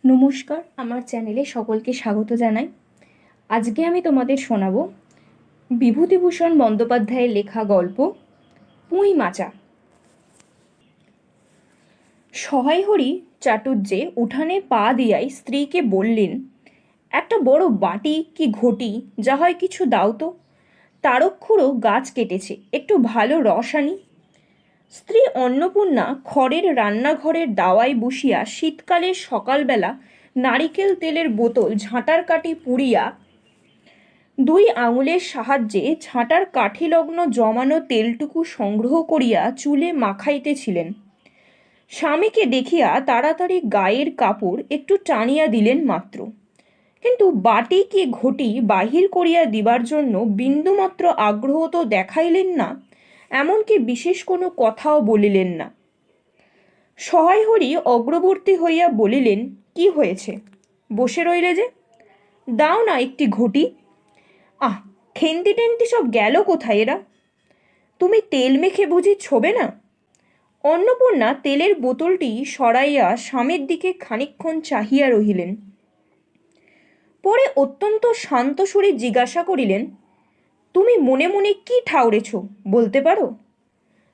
নমস্কার, আমার চ্যানেলে সকলকে স্বাগত জানাই। আজকে আমি তোমাদের শোনাবো বিভূতিভূষণ বন্দ্যোপাধ্যায়ের লেখা গল্প পুঁই মাচা। সহায়হরি চাটুর্যে উঠানে পা দিয়াই স্ত্রীকে বললেন, একটা বড় বাটি কি ঘটি যা হয় কিছু দাও তো। তারক্ষুরও গাছ কেটেছে, একটু ভালো রস আনি। স্ত্রী অন্নপূর্ণা খড়ের রান্নাঘরের দাওয়ায় বসিয়া শীতকালের সকালবেলা নারিকেল তেলের বোতল ঝাঁটার কাঠি পুড়িয়া দুই আঙুলের সাহায্যে ঝাঁটার কাঠিলগ্ন জমানো তেলটুকু সংগ্রহ করিয়া চুলে মাখাইতেছিলেন। স্বামীকে দেখিয়া তাড়াতাড়ি গায়ের কাপড় একটু টানিয়া দিলেন মাত্র, কিন্তু বাটি কি ঘটি বাহির করিয়া দিবার জন্য বিন্দুমাত্র আগ্রহ তো দেখাইলেন না, এমনকি বিশেষ কোনো কথাও বলিলেন না। সহায়হরি অগ্রবর্তী হইয়া বলিলেন, কি হয়েছে, বসে রইলে যে, দাও না একটি ঘটি। আহ, খেন্তি টেন্তি সব গেল কোথায় এরা? তুমি তেল মেখে বুঝি ছোবে না? অন্নপূর্ণা তেলের বোতলটি সরাইয়া স্বামীর দিকে খানিকক্ষণ চাহিয়া রহিলেন। পরে অত্যন্ত শান্ত সুরে জিজ্ঞাসা করিলেন, তুমি মনে মনে কি ঠাউরেছ বলতে পারো?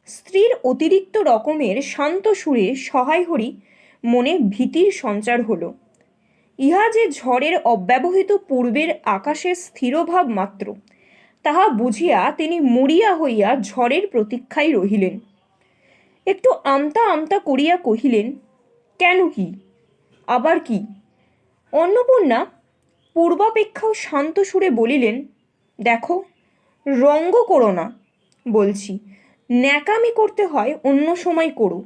স্ত্রীর অতিরিক্ত রকমের শান্ত সুরে সহায়হরি মনে ভীতির সঞ্চার হল। ইহা যে ঝড়ের অব্যবহিত পূর্বের আকাশের স্থিরভাব মাত্র, তাহা বুঝিয়া তিনি মরিয়া হইয়া ঝড়ের প্রতীক্ষায় রহিলেন। একটু আমতা আমতা করিয়া কহিলেন, কেন, কি আবার কি? অন্নপূর্ণা পূর্বাপেক্ষাও শান্ত সুরে বলিলেন, দেখো, রঙ্গ করো না বলছি, ন্যাকামি করতে হয় অন্য সময় করো।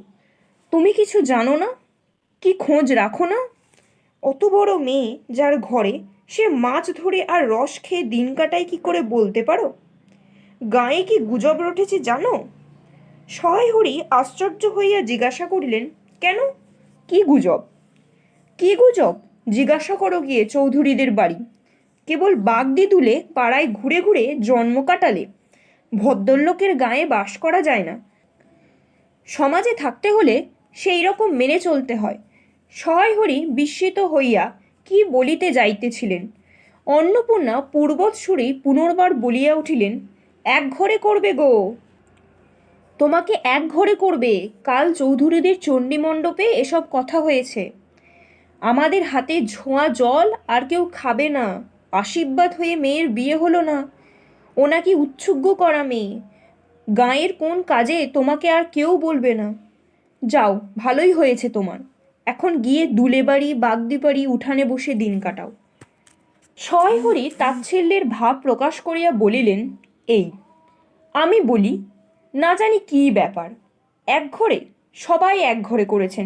তুমি কিছু জানো না, কি খোঁজ রাখো না? অত বড় মেয়ে যার ঘরে, সে মাছ ধরে আর রস খেয়ে দিন কাটায় কি করে বলতে পারো? গায়ে কি গুজব রটেছে জানো? সহায়হরি আশ্চর্য হইয়া জিজ্ঞাসা করিলেন, কেন, কি গুজব? কি গুজব জিজ্ঞাসা করো গিয়ে চৌধুরীদের বাড়ি। কেবল বাগদি তুলে পাড়ায় ঘুরে ঘুরে জন্ম কাটালে, ভদ্রলোকের গায়ে বাস করা যায় না। সমাজে থাকতে হলে সেই রকম মেনে চলতে হয়। সহায়হরি বিস্মিত হইয়া কি বলিতে যাইতেছিলেন, অন্নপূর্ণা পূর্বৎ সুরেই পুনর্বার বলিয়া উঠিলেন, এক ঘরে করবে গো, তোমাকে এক ঘরে করবে। কাল চৌধুরীদের চণ্ডীমণ্ডপে এসব কথা হয়েছে। আমাদের হাতে ঝোঁয়া জল আর কেউ খাবে না। আশীর্বাদ হয়ে মেয়ের বিয়ে হলো না। ও নাকি উৎসুগ্য করা মেয়ে। গাঁয়ের কোন কাজে তোমাকে আর কেউ বলবে না। যাও, ভালোই হয়েছে তোমার। এখন গিয়ে দুলে বাড়ি বাগদি বাড়ি উঠানে বসে দিন কাটাও। সহায়হরি তাচ্ছিল্যের ভাব প্রকাশ করিয়া বলিলেন, এই আমি বলি, না জানি কী ব্যাপার, এক ঘরে সবাই এক ঘরে করেছেন,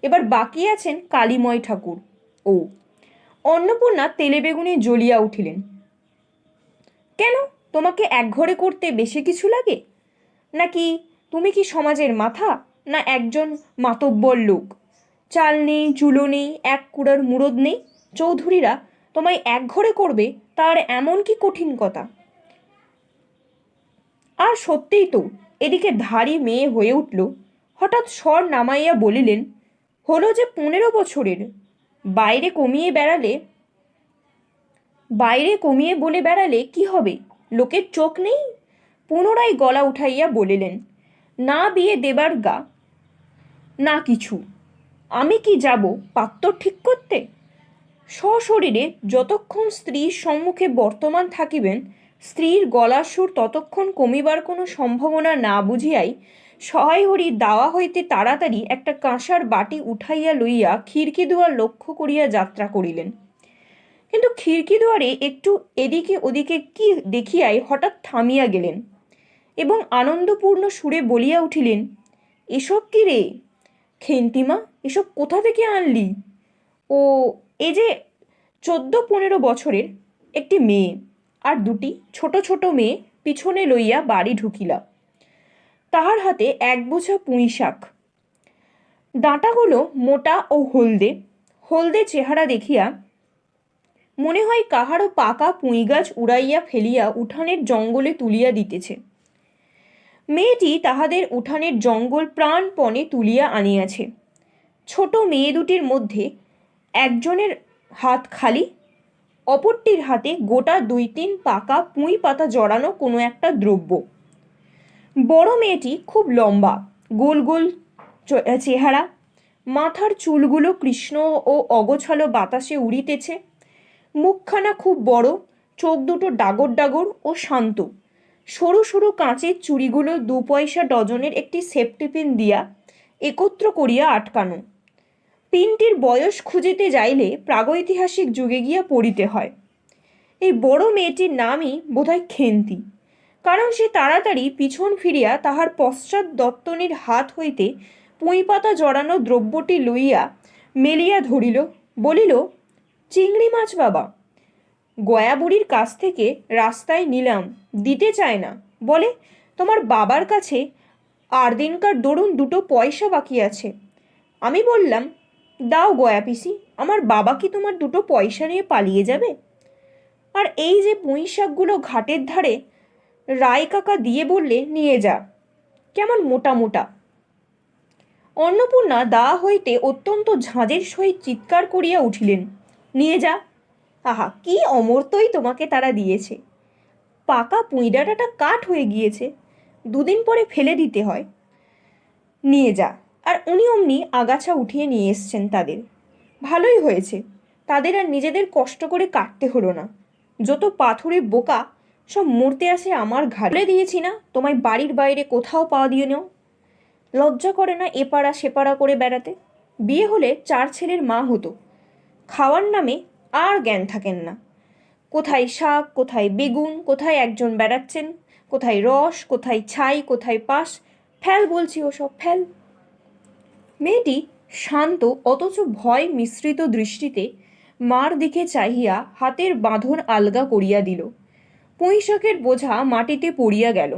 এবার বাকি আছেন কালীময় ঠাকুর। ও। অন্নপূর্ণা তেলে বেগুনে জ্বলিয়া উঠিলেন, কেন, তোমাকে এক ঘরে করতে বেশি কিছু লাগে নাকি? তুমি কি সমাজের মাথা, না একজন মাতব্বর লোক? চাল নেই, চুলো নেই, এক কুড়ার মুরদ নেই, চৌধুরীরা তোমায় এক ঘরে করবে, তার এমন কি কঠিন কথা? আর সত্যিই তো, এদিকে ধাড়ি মেয়ে হয়ে উঠল। হঠাৎ স্বর নামাইয়া বলিলেন, হলো যে 15 বছরের। বাইরে কমিয়ে বেড়ালে, বাইরে কমিয়ে বলে বেড়ালে কি হবে? লোকের চোখ নেই? পুনরায় গলা উঠাইয়া বলিলেন, না বিয়ে দেবার গা, না কিছু। আমি কি যাব পাত্র ঠিক করতে? সশরীরে যতক্ষণ স্ত্রীর সম্মুখে বর্তমান থাকিবেন, স্ত্রীর গলার সুর ততক্ষণ কমিবার কোনো সম্ভাবনা না বুঝিয়াই সহায়হরি দাওয়া হইতে তাড়াতাড়ি একটা কাঁসার বাটি উঠাইয়া লইয়া খিড়কি দুয়ার লক্ষ্য করিয়া যাত্রা করিলেন। কিন্তু খিড়কি দুয়ারে একটু এদিকে ওদিকে কি দেখিয়াই হঠাৎ থামিয়া গেলেন এবং আনন্দপূর্ণ সুরে বলিয়া উঠিলেন, এসব কি রে খেন্তিমা, এসব কোথা থেকে আনলি? ও, এই যে 14-15 বছরের একটি মেয়ে আর দুটি ছোট ছোট মেয়ে পিছনে লইয়া বাড়ি ঢুকিলা। তাহার হাতে এক বোঝা পুঁই শাক। ডাঁটাগুলো মোটা ও হলদে হলদে চেহারা দেখিয়া মনে হয় কাহারও পাকা পুঁই গাছ উড়াইয়া ফেলিয়া উঠানের জঙ্গলে তুলিয়া দিতেছে। মেয়েটি তাহাদের উঠানের জঙ্গল প্রাণপণে তুলিয়া আনিয়াছে। ছোট মেয়ে দুটির মধ্যে একজনের হাত খালি, অপরটির হাতে গোটা 2-3 পাকা পুঁই পাতা জড়ানো কোনো একটা দ্রব্য। বড় মেয়েটি খুব লম্বা, গোল গোল চেহারা, মাথার চুলগুলো কৃষ্ণ ও অগোছালো বাতাসে উড়িতেছে। মুখখানা খুব বড়, চোখ দুটো ডাগর ডাগর ও শান্ত। সরু সরু কাঁচের চুড়িগুলো 2 পয়সা ডজনের একটি সেফটি পিন দিয়া একত্র করিয়া আটকানো। পিনটির বয়স খুঁজিতে যাইলে প্রাগৈতিহাসিক যুগে গিয়া পড়িতে হয়। এই বড় মেয়েটির নামই বোধহয় খেন্তি, কারণ সে তাড়াতাড়ি পিছন ফিরিয়া তাহার পশ্চাৎ দত্তনীর হাত হইতে পুঁইপাতা জড়ানো দ্রব্যটি লইয়া মেলিয়া ধরিল, বলিল, চিংড়ি মাছ বাবা। গয়া বুড়ির কাছ থেকে রাস্তায় নিলাম, দিতে চায় না, বলে তোমার বাবার কাছে আর দিনকার দরুন 2 পয়সা বাকি আছে। আমি বললাম, দাও গয়া পিসি, আমার বাবা কি তোমার 2 পয়সা নিয়ে পালিয়ে যাবে? আর এই যে পুঁই শাকগুলো ঘাটের ধারে, রায় কাকা দিয়ে বললে নিয়ে যা, কেমন মোটা মোটা। অন্নপূর্ণা দা হইতে অত্যন্ত ঝাঁজের সহিত চিৎকার করিয়া উঠিলেন, নিয়ে যা। আহা, কি অমর্তই তোমাকে তারা দিয়েছে। পাকা পুঁইডাঁটাটা কাঠ হয়ে গিয়েছে, 2 দিন পরে ফেলে দিতে হয়। নিয়ে যা। আর উনি অমনি আগাছা উঠিয়ে নিয়ে এসছেন তাদের। ভালোই হয়েছে, তাদের আর নিজেদের কষ্ট করে কাটতে হলো না। যত পাথুরে বোকা সব মরতে আসে আমার ঘাড়ে। দিয়েছি না তোমায় বাড়ির বাইরে কোথাও পা দিয়ে নাও? লজ্জা করে না এপাড়া সেপাড়া করে বেড়াতে? বিয়ে হলে 4 ছেলের মা হতো, খাওয়ার নামে আর জ্ঞান থাকেন না। কোথায় শাক, কোথায় বেগুন, কোথায় একজন বেড়াচ্ছেন, কোথায় রস, কোথায় ছাই, কোথায় পাশ। ফেল বলছি, ওসব ফেল। মেয়েটি শান্ত অথচ ভয় মিশ্রিত দৃষ্টিতে মার দিকে চাহিয়া হাতের বাঁধন আলগা করিয়া দিল। পুঁইশাকের বোঝা মাটিতে পড়িয়া গেল।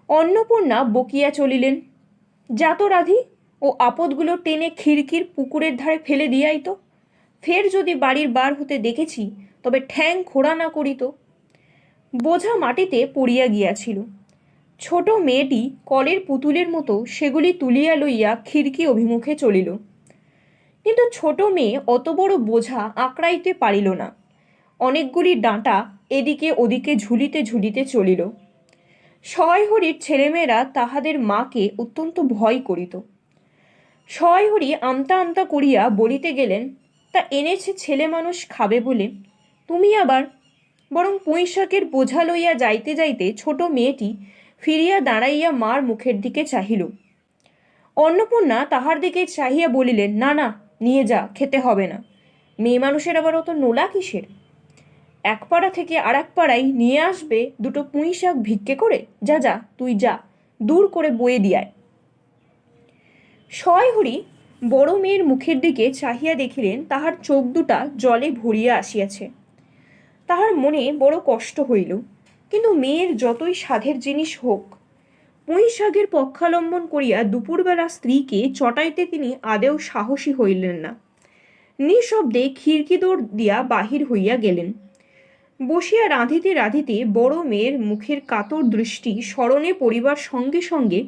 অন্নপূর্ণা বকিয়া চলিলেন, যাত রাধি, ও আপদগুলো টেনে খিড়কির পুকুরের ধারে ফেলে দিয়াই তো। ফের যদি বাড়ির বার হতে দেখেছি তবে ঠ্যাং খোড়া না করিত। বোঝা মাটিতে পড়িয়া গিয়াছিল। ছোট মেয়েটি কলের পুতুলের মতো সেগুলি তুলিয়া লইয়া খিড়কি অভিমুখে চলিল। কিন্তু ছোট মেয়ে অত বড় বোঝা আঁকড়াইতে পারিল না। অনেকগুলি ডাঁটা এদিকে ওদিকে ঝুলিতে ঝুলিতে চলিল। সয়হরির ছেলেমেয়েরা তাহাদের মাকে অত্যন্ত ভয় করিত। সয়হরি আমতা আমতা করিয়া বলিতে গেলেন, তা এনেছে ছেলে মানুষ খাবে বলে, তুমি আবার। বরং পুঁইশাকের বোঝা লইয়া যাইতে যাইতে ছোট মেয়েটি ফিরিয়া দাঁড়াইয়া মার মুখের দিকে চাহিল। অন্নপূর্ণা তাহার দিকে চাহিয়া বলিলেন, না না, নিয়ে যা, খেতে হবে না। মেয়ে মানুষের আবার অত নোলা কিসের? এক পাড়া থেকে আর এক পাড়ায় নিয়ে আসবে 2 পুঁইশাক ভিক্ষে করে। যা যা, তুই যা, দূর করে বয়ে দিয়ায়। সয়হরি বড় মেয়ের মুখের দিকে চাহিয়া দেখিলেন তাহার চোখ দুটা জলে ভরিয়া আসিয়াছে। তাহার মনে বড় কষ্ট হইল, কিন্তু মেয়ের যতই সাধের জিনিস হোক, পুঁইশাকের পক্ষালম্বন করিয়া দুপুরবেলা স্ত্রীকে চটাইতে তিনি আদেও সাহসী হইলেন না। নিঃশব্দে খিড়কি দৌড় দিয়া বাহির হইয়া গেলেন। বসিয়া রাঁধিতে রাঁধিতে বড় মেয়ের মুখের কাতর দৃষ্টি স্মরণে পড়িবার সঙ্গে সঙ্গে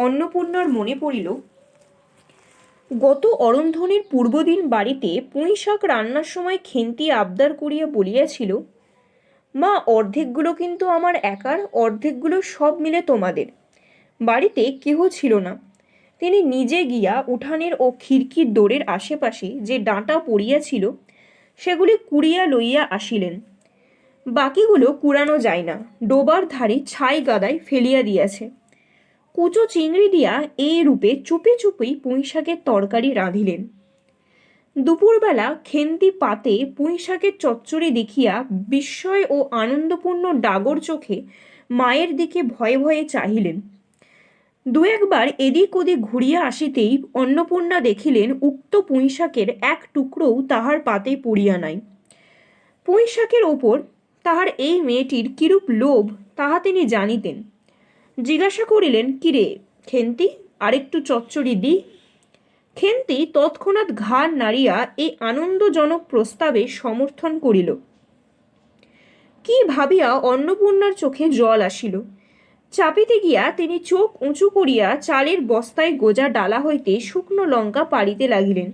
অন্নপূর্ণার মনে পড়িল, গত অরন্ধনের পূর্বদিন বাড়িতে পুঁইশাক রান্নার সময় খেন্তি আবদার করিয়া বলিয়াছিল, মা, অর্ধেকগুলো কিন্তু আমার একার, অর্ধেকগুলো সব মিলে তোমাদের। বাড়িতে কেহ ছিল না। তিনি নিজে গিয়া উঠানের ও খিড়কির দোরের আশেপাশে যে ডাঁটা পড়িয়াছিল সেগুলি কুড়িয়া লইয়া আসিলেন। বাকিগুলো কুড়ানো যায় না, ডোবার ধারে ছাই গাদায় ফেলিয়া দিয়াছে। কুচো চিংড়ি দিয়া এই রূপে চুপি চুপি পুঁইশাকের তরকারি রাঁধিলেন। দুপুরবেলা খেন্তি পাতে পুঁইশাকের চচ্চড়ি দেখিয়া বিস্ময় ও আনন্দপূর্ণ ডাগর চোখে মায়ের দিকে ভয়ে ভয়ে চাহিলেন। 2-1বার এদিক ওদিক ঘুরিয়া আসিতেই অন্নপূর্ণা দেখিলেন উক্ত পুঁইশাকের এক টুকরোও তাহার পাতে পড়িয়া নাই। পুঁইশাকের ওপর তাহার এই মেয়েটির কিরূপ লোভ তাহা তিনি জানিতেন। জিজ্ঞাসা করিলেন, কিরে খেন্তি, আরেকটু চচ্চড়ি দি? খেন্তি তৎক্ষণাৎ ঘাড় নাড়িয়া এই আনন্দজনক প্রস্তাবে সমর্থন করিল। কি ভাবিয়া অন্নপূর্ণার চোখে জল আসিল। চাপিতে গিয়া তিনি চোখ উঁচু করিয়া চালের বস্তায় গোজা ডালা হইতে শুকনো লঙ্কা পাড়িতে লাগিলেন।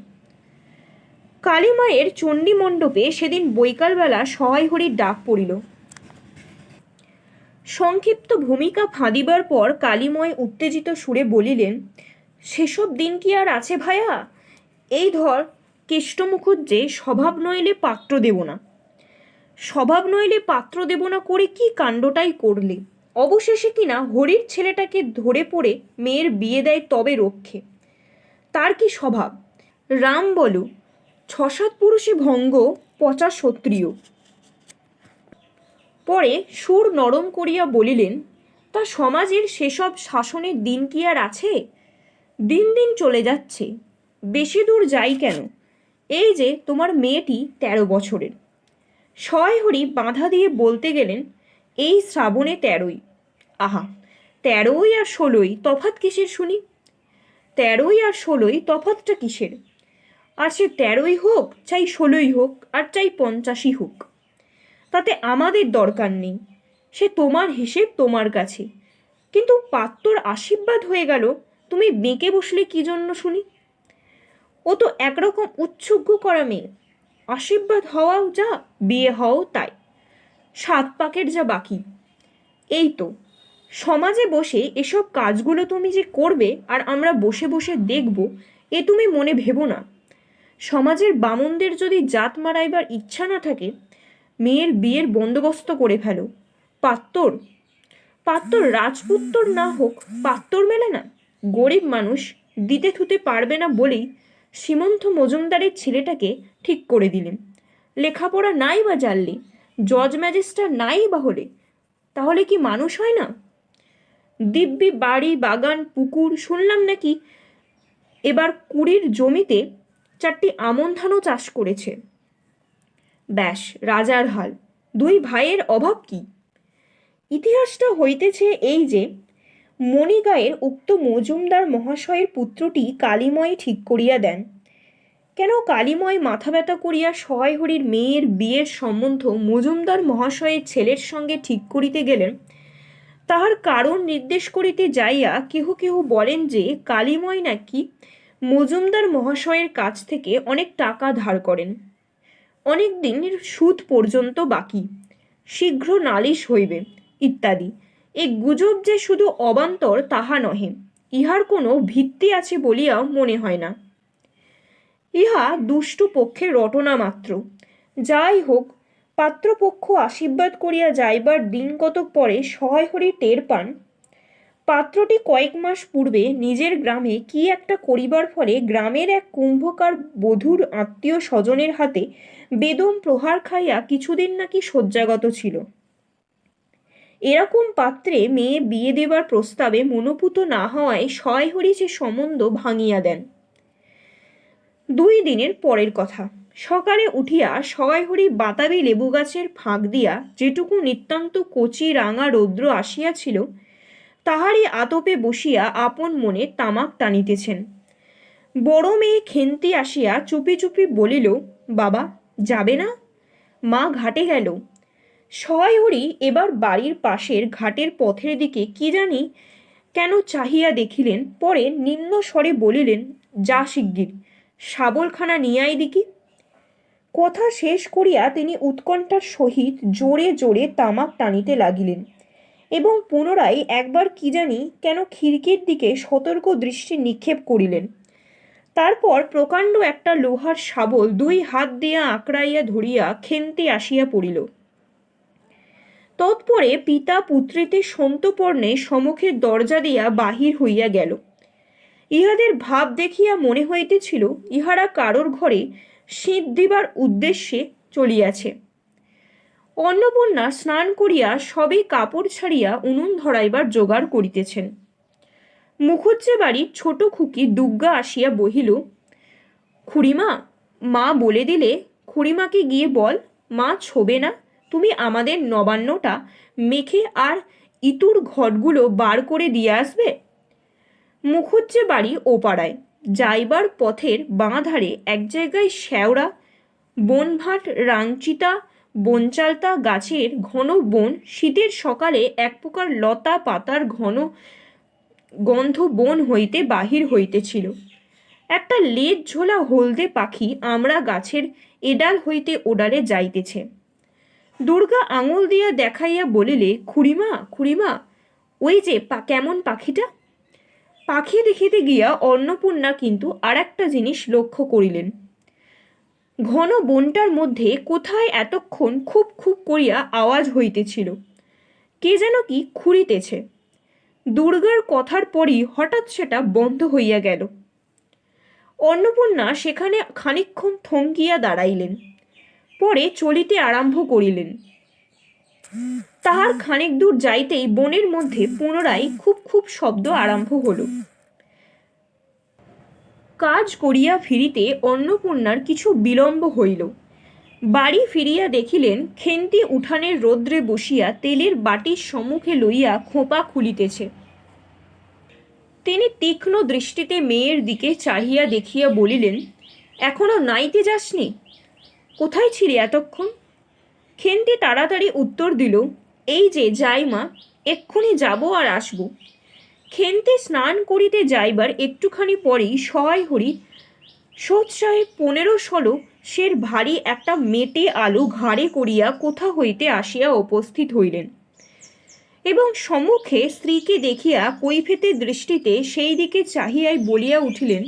কালীমায়ের চণ্ডী মণ্ডপে সেদিন বৈকালবেলা সহায় হরির ডাক পড়িল। সংক্ষিপ্ত ভূমিকা ফাঁদিবার পর কালীময় উত্তেজিত সুরে বলিলেন, সেসব দিন কি আর আছে ভায়া? এই ধর কেষ্ট মুখুজ্জে স্বভাব নইলে পাত্র দেব না, স্বভাব নইলে পাত্র দেব না করে কি কাণ্ডটাই করলে। অবশেষে কিনা হরির ছেলেটাকে ধরে পড়ে মেয়ের বিয়ে দেয় তবে রক্ষে। তার কি স্বভাব? রাম বলো, 6-7 পুরুষে ভঙ্গ, 50 ক্ষত্রিয়। পরে সুর নরম করিয়া বলিলেন, তা সমাজের সেসব শাসনের দিন কি আর আছে? দিন দিন চলে যাচ্ছে, বেশি দূর যাই কেন? এই যে তোমার মেয়েটি 13 বছরের। সহায় হরি বাধা দিয়ে বলতে গেলেন, এই শ্রাবণে 13ই। আহা, 13ই আর 16ই তফাৎ কিসের শুনি? 13ই আর 16ই তফাৎটা কিসের? আর সে 13ই হোক, চাই 16ই হোক, আর চাই 50ই হোক, তাতে আমাদের দরকার নেই। সে তোমার হিসেব তোমার কাছে। কিন্তু পাত্রর আশীর্বাদ হয়ে গেল, তুমি বেঁকে বসলে কি জন্য শুনি? ও তো একরকম উৎসুগ্য করা মেয়ে। আশীর্বাদ হওয়াও যা, বিয়ে হওয়াও তাই। 7 পাকের যা বাকি। এই তো সমাজে বসে এসব কাজগুলো তুমি যে করবে আর আমরা বসে বসে দেখব, এ তুমি মনে ভেবো না। সমাজের বামুনদের যদি জাত মারাইবার ইচ্ছা না থাকে, মেয়ের বিয়ের বন্দোবস্ত করে ফেলো। পাত্তর পাত্তর রাজপুত্তর না হোক, পাত্তর মেলে না। গরিব মানুষ দিতে থুতে পারবে না বলেই সীমন্ত মজুমদারের ছেলেটাকে ঠিক করে দিলেন। লেখাপড়া নাই বা জানলে, জজ ম্যাজিস্ট্রেট নাই বা হলে, তাহলে কি মানুষ হয় না? দিব্যি বাড়ি, বাগান, পুকুর, শুনলাম নাকি এবার 20 জমিতে 4টি আমন ধানও চাষ করেছে। ব্যাস রাজার হাল। 2 ভাইয়ের অভাব কি? ইতিহাসটা হইতেছে এই যে, মণিগাঁয়ের উক্ত মজুমদার মহাশয়ের পুত্রটি কালীময় ঠিক করিয়া দেন। কেন কালীময় মাথা ব্যথা করিয়া সহায় হরির মেয়ের বিয়ের সম্বন্ধ মজুমদার মহাশয়ের ছেলের সঙ্গে ঠিক করিতে গেলেন, তাহার কারণ নির্দেশ করিতে যাইয়া কেহ কেহ বলেন যে কালীময় নাকি মজুমদার মহাশয়ের কাছ থেকে অনেক টাকা ধার করেন, অনেক দিনের সুদ পর্যন্ত বাকি, শীঘ্র নালিশ হইবে ইত্যাদি। এই গুজব যে শুধু অবান্তর তাহা নহে, ইহার কোনো ভিত্তি আছে বলিয়াও মনে হয় না। ইহা দুষ্টু পক্ষের রটনা মাত্র। যাই হোক, পাত্রপক্ষ আশীর্বাদ করিয়া যাইবার দিন কতক পরে সহায় হরি টের পান, পাত্রটি কয়েক মাস পূর্বে নিজের গ্রামে কি একটা করিবার ফলে গ্রামের এক কুম্ভকার বধূর আত্মীয় স্বজনের হাতে বেদম প্রহার খাইয়া কিছুদিন নাকি শয্যাগত ছিল। এরকম পাত্রে মেয়ে বিয়ে দেবার প্রস্তাবে মনোপুত না হওয়ায় সহায় হরি সে সম্বন্ধ ভাঙিয়া দেন। 2 দিনের পরের কথা, সকালে উঠিয়া সহায় হরি বাতাবি লেবু গাছের ফাঁক দিয়া যেটুকু নিতান্ত কচি রাঙা রৌদ্র আসিয়াছিল, তাহারই আতপে বসিয়া আপন মনে তামাক টানিতেছেন। বড় মেয়ে খেন্তি আসিয়া চুপি চুপি বলিল, বাবা যাবে না? মা ঘাটে গেল। সহায় হরি এবার বাড়ির পাশের ঘাটের পথের দিকে কি জানি কেন চাহিয়া দেখিলেন, পরে নিম্ন স্বরে বলিলেন, যা শিগগির শাবলখানা নিয়ে আয় দিকি। কথা শেষ করিয়া তিনি উৎকণ্ঠার সহিত জোরে জোরে তামাক টানিতে লাগিলেন এবং পুনরায় একবার কি জানি কেন খিড়কির দিকে সতর্ক দৃষ্টি নিক্ষেপ করিলেন। তারপর প্রকাণ্ড একটা লোহার শাবল 2 হাত দিয়া আঁকড়াইয়া ধরিয়া খেন্তি আসিয়া পড়িল। তৎপরে পিতা পুত্রীতে সন্তপর্ণে সম্মুখের দরজা দিয়া বাহির হইয়া গেল। ইহাদের ভাব দেখিয়া মনে হইতেছিল ইহারা কারোর ঘরে শীত দিবার উদ্দেশ্যে চলিয়াছে। অন্নপূর্ণা স্নান করিয়া সবে কাপড় ছাড়িয়া উনুন ধরাইবার জোগাড় করিতেছেন। মুখুজ্জে বাড়ির ছোট খুকি দুর্গা আসিয়া বহিল, খুড়িমা, মা বলে দিলে খুড়িমাকে গিয়ে বল মা ছোবে না, তুমি আমাদের নবান্নটা মেখে আর ইতুর ঘটগুলো বার করে দিয়ে আসবে। মুখুজ্জে বাড়ি ও পাড়ায় যাইবার পথের বাঁ ধারে এক জায়গায় শ্যাওড়া, বনভাট, রাঞ্চিতা, বনচালতা গাছের ঘন বন শীতের সকালে এক প্রকার লতা পাতার ঘন গন্ধ বন হইতে বাহির হইতেছিল। একটা লেজ ঝোলা হলদে পাখি আমরা গাছের এডাল হইতে ওডালে যাইতেছে। দুর্গা আঙুল দিয়া দেখাইয়া বলিলে, খুড়িমা খুড়িমা, ওই যে কেমন পাখিটা। পাখি দেখিতে গিয়া অন্নপূর্ণা কিন্তু আর একটা জিনিস লক্ষ্য করিলেন। ঘন বনটার মধ্যে কোথায় এতক্ষণ খুব খুব করিয়া আওয়াজ হইতেছিল, কে যেন কি খুঁড়িতেছে। দুর্গার কথার পরই হঠাৎ সেটা বন্ধ হইয়া গেল। অন্নপূর্ণা সেখানে খানিকক্ষণ থমকিয়া দাঁড়াইলেন, পরে চলিতে আরম্ভ করিলেন। তাহার খানিক দূর যাইতেই বনের মধ্যে পুনরায় খুব খুব শব্দ আরম্ভ হল। কাজ করিয়া ফিরিতে অন্নপূর্ণার কিছু বিলম্ব হইল। বাড়ি ফিরিয়া দেখিলেন খেন্তি উঠানের রৌদ্রে বসিয়া তেলের বাটির সম্মুখে লইয়া খোঁপা খুলিতেছে। তিনি তীক্ষ্ণ দৃষ্টিতে মেয়ের দিকে চাহিয়া দেখিয়া বলিলেন, এখনো নাইতে যাসনি? কোথায় ছিলি এতক্ষণ? খেন্তি তাড়াতাড়ি উত্তর দিল, এই যে যাই মা, এক্ষুনি যাব আর আসব। খেন্তি স্নান করিতে যাইবার একটুখানি পরেই সহায় হরি সোৎসাহে 15-16 সের ভারী একটা মেটে আলু ঘাড়ে করিয়া কোথা হইতে আসিয়া উপস্থিত হইলেন এবং সম্মুখে স্ত্রীকে দেখিয়া কৈফিয়তের দৃষ্টিতে সেই দিকে চাহিয়াই বলিয়া উঠিলেন,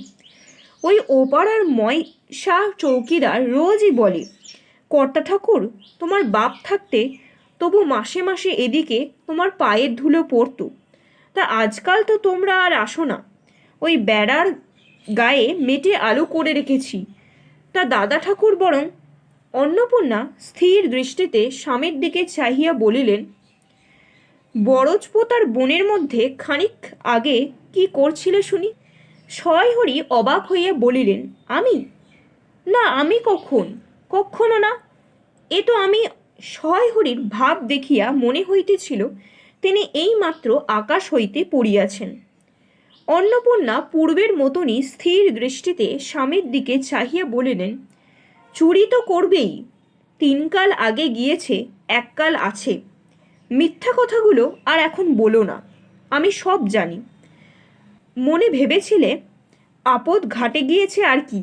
ওই ওপাড়ার ময়সা চৌকিদার রোজই বলে, কর্তা ঠাকুর, তোমার বাপ থাকতে তবু মাসে মাসে এদিকে তোমার পায়ের ধুলো পড়তো, তা আজকাল তো তোমরা আর আসো না। ওই বেড়ার গায়ে মেটে আলু করে রেখেছি, তা দাদা ঠাকুর বরং। অন্নপূর্ণা স্থির দৃষ্টিতে স্বামীর দিকে চাহিয়া বলিলেন, বরজপোতার বনের মধ্যে খানিক আগে কি করছিলে শুনি? সহায়হরি অবাক হইয়া বলিলেন, আমি? না, আমি কখনো না। এ তো আমি। সহায়হরির ভাব দেখিয়া মনে হইতেছিল তিনি এইমাত্র আকাশ হইতে পড়িয়াছেন। অন্নপূর্ণা পূর্বের মতনই স্থির দৃষ্টিতে স্বামীর দিকে চাহিয়া বলিলেন, চুরি তো করবেই, 3 কাল আগে গিয়েছে, 1 কাল আছে। মিথ্যা কথাগুলো আর এখন বলো না, আমি সব জানি। মনে ভেবেছিলে আপদ ঘাটে গিয়েছে আর কি।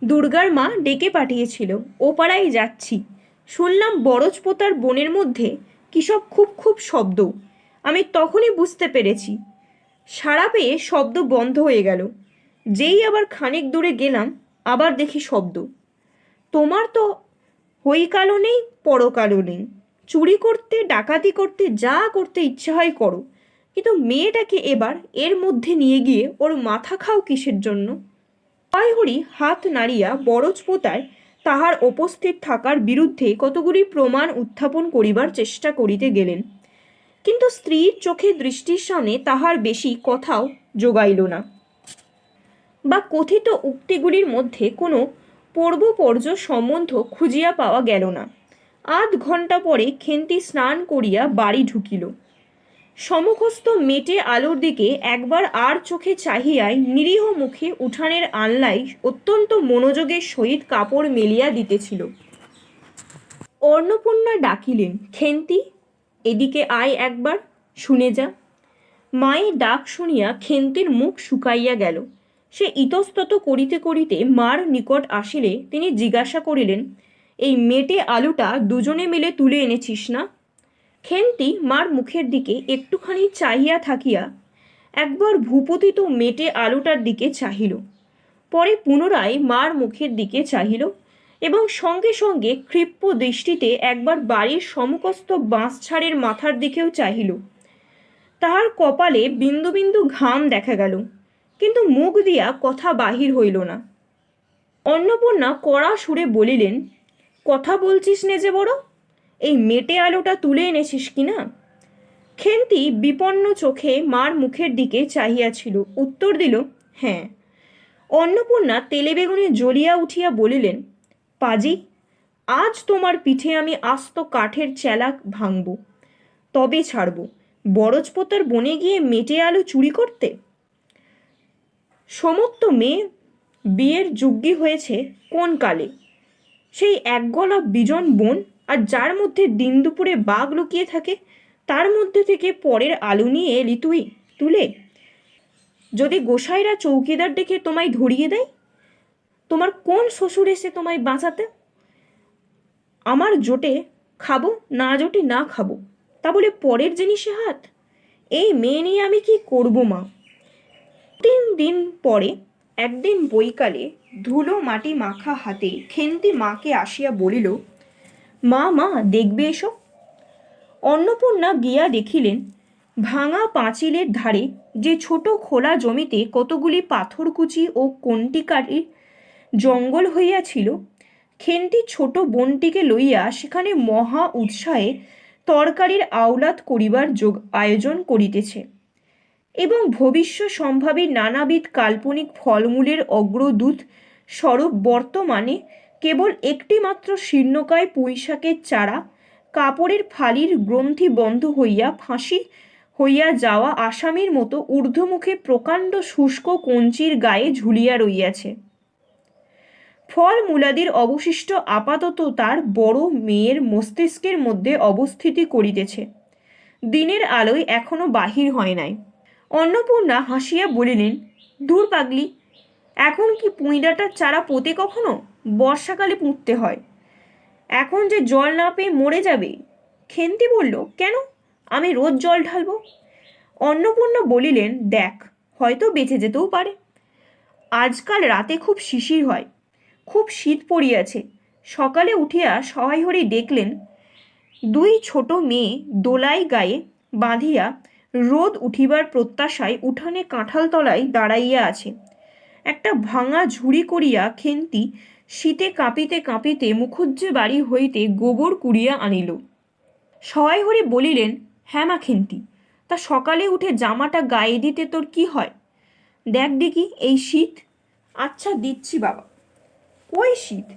দুর্গার মা ডেকে পাঠিয়েছিল, ও পাড়ায় যাচ্ছি। শুনলাম বরজপোতার বনের মধ্যে কিসব খুব খুব শব্দ। আমি তখনই বুঝতে পেরেছি। সাড়া পেয়ে শব্দ বন্ধ হয়ে গেল। যেই আবার খানিক দূরে গেলাম, আবার দেখি শব্দ। তোমার তো হইকালও নেই, পরকালও নেই। চুরি করতে, ডাকাতি করতে, যা করতে ইচ্ছা হয় করো, কিন্তু মেয়েটাকে এবার এর মধ্যে নিয়ে গিয়ে ওর মাথা খাও কিসের জন্য? হরি হাত নাড়িয়া বরজপোতায় তাহার উপস্থিত থাকার বিরুদ্ধে কতগুলি প্রমাণ উত্থাপন করিবার চেষ্টা করিতে গেলেন, কিন্তু স্ত্রীর চোখে দৃষ্টির সামনে তাহার বেশি কথাও জোগাইল না, বা কথিত উক্তিগুলির মধ্যে কোনো পূর্বপর্য সম্বন্ধ খুঁজিয়া পাওয়া গেল না। 8 ঘণ্টা পরে খেন্তি স্নান করিয়া বাড়ি ঢুকিল। সমুখস্থ মেটে আলোর দিকে একবার আর চোখে চাহিয়াই নিরীহ মুখে উঠানের আনলাই অত্যন্ত মনোযোগের সহিত কাপড় মেলিয়া দিতেছিল। অন্নপূর্ণা ডাকিলেন, খেন্তি, এদিকে আয় একবার, শুনে যা। মায়ের ডাক শুনিয়া খেন্তির মুখ শুকাইয়া গেল। সে ইতস্তত করিতে করিতে মার নিকট আসিলে তিনি জিজ্ঞাসা করিলেন, এই মেটে আলুটা দুজনে মিলে তুলে এনেছিস না? খেন্তি মার মুখের দিকে একটুখানি চাহিয়া থাকিয়া একবার ভূপতিত মেটে আলুটার দিকে চাহিল, পরে পুনরায় মার মুখের দিকে চাহিল এবং সঙ্গে সঙ্গে ক্ষিপ্র দৃষ্টিতে একবার বাড়ির সমুখস্থ বাঁশঝাড়ের মাথার দিকেও চাহিল। তাহার কপালে বিন্দু বিন্দু ঘাম দেখা গেল, কিন্তু মুখ দিয়া কথা বাহির হইল না। অন্নপূর্ণা কড়া সুরে বলিলেন, কথা বলছিস নে যে বড়, এই মেটে আলুটা তুলে এনেছিস কি না? খেন্তি বিপন্ন চোখে মার মুখের দিকে চাহিয়াছিল, উত্তর দিল, হ্যাঁ। অন্নপূর্ণা তেলে বেগুনে জ্বলিয়া উঠিয়া বলিলেন, পাজি, আজ তোমার পিঠে আমি আস্ত কাঠের চেলা ভাঙব, তবে ছাড়ব। বরজপোতার বনে গিয়ে মেটে আলু চুরি করতে? সমস্ত মেয়ে বিয়ের যোগ্যী হয়েছে কোন কালে? সেই একগলা বিজন বন, আর যার মধ্যে দিন দুপুরে বাঘ লুকিয়ে থাকে, তার মধ্যে থেকে পরের আলু নিয়ে এলি তুই তুলে? যদি গোসাইরা চৌকিদার ডেকে তোমায় ধরিয়ে দেয়, তোমার কোন শ্বশুর এসে তোমায় বাঁচাতে? আমার জোটে খাবো, না জোটে না খাবো, তা বলে পরের জিনিসে হাত? এই মেয়ে নিয়ে আমি কি করব মা? 3 দিন পরে একদিন বৈকালে ধুলো মাটি মাখা হাতে খেন্তি মাকে আসিয়া বলিল, মা মা দেখবে এসো। অন্নপূর্ণা গিয়া দেখিলেন ভাঙা পাঁচিলের ধারে যে ছোট খোলা জমিতে কতগুলি পাথরকুচি ও কণ্টিকারির জঙ্গল হইয়াছিল, খেন্তি ছোট বোনটিকে লইয়া সেখানে মহা উৎসাহে তরকারির আওলাদ করিবার আয়োজন করিতেছে এবং ভবিষ্য সম্ভাবী নানাবিধ কাল্পনিক ফলমূলের অগ্রদূত স্বরূপ বর্তমানে কেবল একটি মাত্র শীর্ণকায় পুঁইশাকের চারা কাপড়ের ফালির গ্রন্থি বন্ধ হইয়া ফাঁসি হইয়া যাওয়া আসামির মতো ঊর্ধ্বমুখে প্রকাণ্ড শুষ্ক কঞ্চির গায়ে ঝুলিয়া রইয়াছে। ফল মূলাদির অবশিষ্ট আপাতত তার বড় মেয়ের মস্তিষ্কের মধ্যে অবস্থিতি করিতেছে, দিনের আলোয় এখনো বাহির হয় নাই। অন্নপূর্ণা হাসিয়া বলিলেন, দূর পাগলি, এখন কি পুঁইডাটার চারা পোতে কখনো? বর্ষাকালে পুঁততে হয়, এখন যে জল না পেয়ে মরে যাবে। খেন্তি বলল, কেন? আমি রোজ জল ঢালব। অন্নপূর্ণা বলিলেন, দেখ, হয়তো বেঁচে যেতেও পারে। আজকাল রাতে খুব শিশির হয়, খুব শীত পড়িয়াছে। সকালে উঠিয়া সহায়হরি দেখলেন 2 ছোট মেয়ে দোলাই গায়ে বাঁধিয়া রোদ উঠিবার প্রত্যাশায় উঠানে কাঁঠাল তলায় দাঁড়াইয়া আছে। একটা ভাঙা ঝুড়ি করিয়া খেন্তি শীতে কাঁপিতে কাঁপিতে মুখুজ্জে বাড়ি হইতে গোবর কুড়িয়া আনিল। সহায়হরি বলিলেন, হ্যাঁ মা খেন্তি, তা সকালে উঠে জামাটা গায়ে দিতে তোর কি হয়? দেখ দেখি এই শীত। আচ্ছা দিচ্ছি বাবা। ওই শীত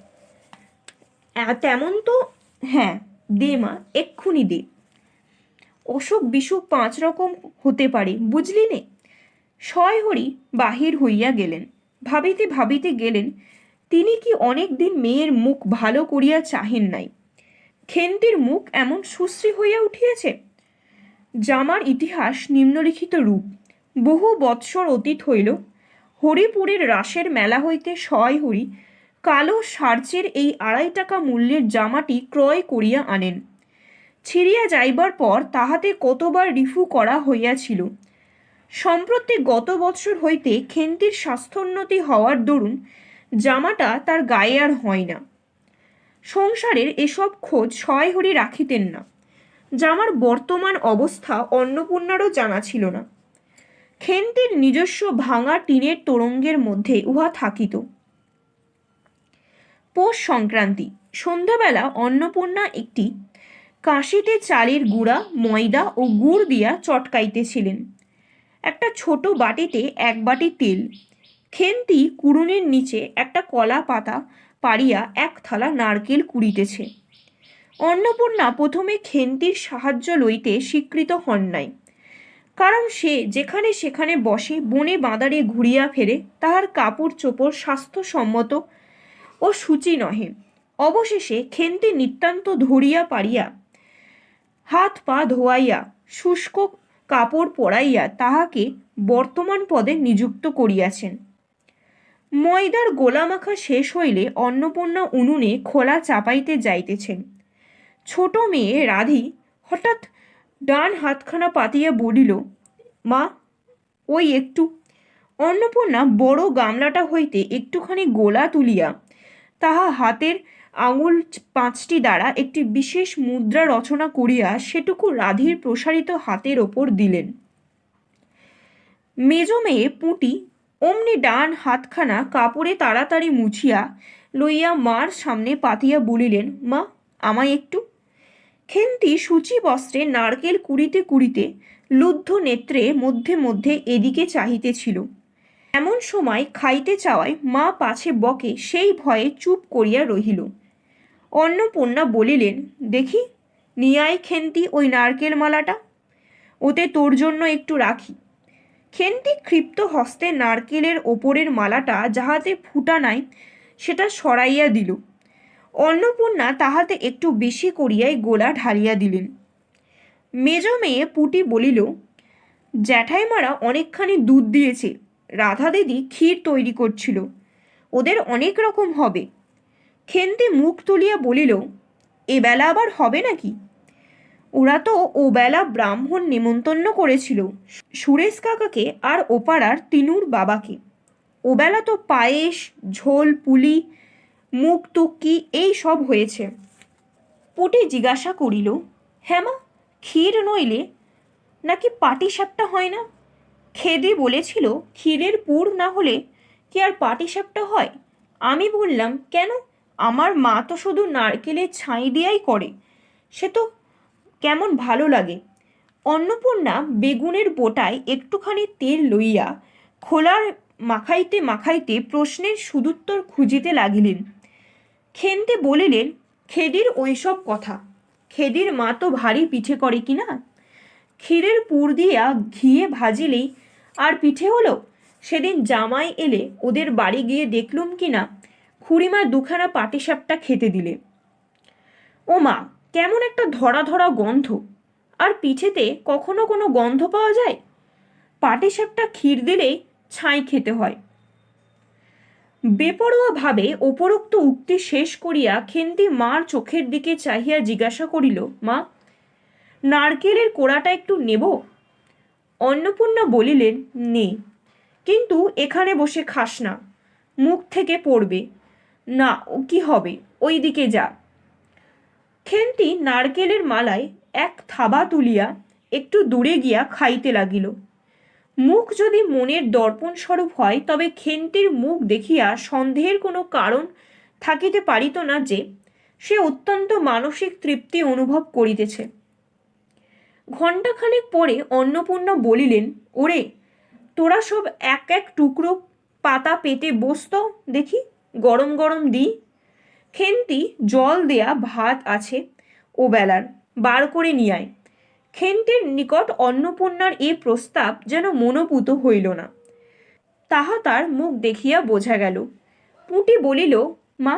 তেমন তো। হ্যাঁ দে মা, এক্ষুনি দে। অসুখ বিসুখ 5 রকম হতে পারে, বুঝলি নে। সহায়হরি বাহির হইয়া গেলেন। ভাবিতে ভাবিতে গেলেন, তিনি কি অনেক দিন মেয়ের মুখ ভালো করিয়া চাহেন নাই? খেন্তির মুখ এমন সুশ্রী হইয়া উঠিয়াছে। জামার ইতিহাস নিম্নলিখিত রূপ। বহু বৎসর অতীত হইল। হরিপুরের রাসের মেলা হইতে সহায়হরি কালো সার্চের এই 2.5 টাকা মূল্যের জামাটি ক্রয় করিয়া আনেন। ছিঁড়িয়া যাইবার পর তাহাতে কতবার রিফু করা হইয়াছিল। সম্প্রতি গত বৎসর হইতে খেন্তির স্বাস্থ্যোন্নতি হওয়ার দরুন জামাটা তার গায়ে আর হয় না। সংসারের এসব খোঁজ সহায়হরি রাখিতেন না। জামার বর্তমান অবস্থা অন্নপূর্ণারও জানা ছিল না। খেন্তির নিজস্ব ভাঙা টিনের তোরঙ্গের মধ্যে উহা থাকিত। পৌষ সংক্রান্তি সন্ধ্যাবেলা অন্নপূর্ণা একটি কাশিতে চালের গুঁড়া, ময়দা ও গুড় দিয়া চটকাইতেছিলেন। একটা ছোট বাটিতে 1 বাটি তেল। খেন্তি কুড়ুনির নিচে একটা কলা পাতা পাড়িয়া 1 থালা নারকেল কুড়িতেছে। অন্নপূর্ণা প্রথমে খেন্তির সাহায্য লইতে স্বীকৃত হন নাই, কারণ সে যেখানে সেখানে বসে বনে বাঁদারে ঘুরিয়া ফেরে, তাহার কাপড় চোপড় স্বাস্থ্যসম্মত ও সূচি নহে। অবশেষে খেন্তি নিতান্ত ধরিয়া পারিয়া হাত পা ধোয়াইয়া শুষ্ক কাপড় পরাইয়া তাহাকে বর্তমান পদে নিযুক্ত করিয়াছেন। ময়দার গোলা মাখা শেষ হইলে অন্নপূর্ণা উনুনে খোলা চাপাইতে যাইতেছেন। ছোট মেয়ে রাধি হঠাৎ ডান হাতখানা পাতিয়া বলিল, মা ওই একটু। অন্নপূর্ণা বড় গামলাটা হইতে একটুখানি গোলা তুলিয়া তাহা হাতের আঙুল 5টি দ্বারা একটি বিশেষ মুদ্রা রচনা করিয়া সেটুকু রাধির প্রসারিত হাতের ওপর দিলেন। মেজ মেয়ে পুঁটি অমনি ডান হাতখানা কাপড়ে তাড়াতাড়ি মুছিয়া লইয়া মার সামনে পাতিয়া বলিলেন, মা আমায় একটু। খেন্তি সূচি বস্ত্রে নারকেল কুড়িতে কুড়িতে লুব্ধ নেত্রে মধ্যে মধ্যে এদিকে চাহিতেছিল। এমন সময় খাইতে চাওয়ায় মা পাছে বকে, সেই ভয়ে চুপ করিয়া রহিল। অন্নপূর্ণা বলিলেন, দেখি নিয়ে আয় খেন্তি ওই নারকেল মালাটা, ওতে তোর জন্য একটু রাখি। খেন্তি ক্ষিপ্ত হস্তে নারকেলের ওপরের মালাটা যাহাতে ফুটা নাই সেটা সরাইয়া দিল। অন্নপূর্ণা তাহাতে একটু বেশি করিয়াই গোলা ঢালিয়া দিলেন। মেজ মেয়ে পুটি বলিল, জ্যাঠাইমারা অনেকখানি দুধ দিয়েছে, রাধা দিদি ক্ষীর তৈরি করছিল, ওদের অনেক রকম হবে। খেন্তি মুখ তুলিয়া বলিল, এবেলা আবার হবে নাকি? ওরা তো ওবেলা ব্রাহ্মণ নেমন্তন্ন করেছিল, সুরেশ কাকাকে আর ওপাড়ার তিনুর বাবাকে। ওবেলা তো পায়েস, ঝোল, পুলি, মুখ তুক্কি এই সব হয়েছে। পুটি জিজ্ঞাসা করিল, হ্যাঁ মা, ক্ষীর নইলে নাকি পাটিসাপটা হয় না? খেদি বলেছিল ক্ষীরের পুর না হলে কি আর পাটিসাপটা হয়? আমি বললাম, কেন, আমার মা তো শুধু নারকেলের ছাই দিয়াই করে, সে তো কেমন ভালো লাগে। অন্নপূর্ণা বেগুনের বোটায় একটুখানি তেল লইয়া খোলার মাখাইতে মাখাইতে প্রশ্নের সুদুত্তর খুঁজিতে লাগিলেন। খেন্তি বলিলেন, খেদির ওইসব কথা, খেদির মা তো ভারী পিঠে করে কি না? ক্ষীরের পুর দিয়া ঘিয়ে ভাজিলেই আর পিঠে হলো। সেদিন জামাই এলে ওদের বাড়ি গিয়ে দেখলুম কি না খুড়িমা দুখানা পাটিসাপটা খেতে দিলে। ও মা, কেমন একটা ধরা ধরা গন্ধ! আর পিঠেতে কখনো কোনো গন্ধ পাওয়া যায়? পাটিসাপটা ক্ষীর দিলেই ছাই খেতে হয়। বেপরোয়াভাবে উপরোক্ত উক্তি শেষ করিয়া খেন্তি মার চোখের দিকে চাহিয়া জিজ্ঞাসা করিল, মা, নারকেলের কোড়াটা একটু নেব? অন্নপূর্ণা বলিলেন, নে, কিন্তু এখানে বসে খাস না, মুখ থেকে পড়বে। না, ও কি হবে, ওই দিকে যা। খেন্তি নারকেলের মালায় এক থাবা তুলিয়া একটু দূরে গিয়া খাইতে লাগিল। মুখ যদি মনের দর্পণ স্বরূপ হয়, তবে খেন্তির মুখ দেখিয়া সন্দেহের কোনো কারণ থাকিতে পারিত না যে সে অত্যন্ত মানসিক তৃপ্তি অনুভব করিতেছে। ঘণ্টাখানেক পরে অন্নপূর্ণা বলিলেন, ওরে, তোরা সব এক এক টুকরো পাতা পেতে বসত দেখি, গরম গরম দিই। খেন্তি জল দেয়া ভাত আছে ও বেলার, বার করে নিয়ে আয়। খেন্তির নিকট অন্নপূর্ণার এ প্রস্তাব যেন মনোপুত হইল না, তাহা তার মুখ দেখিয়া বোঝা গেল। পুঁটি বলিল, মা,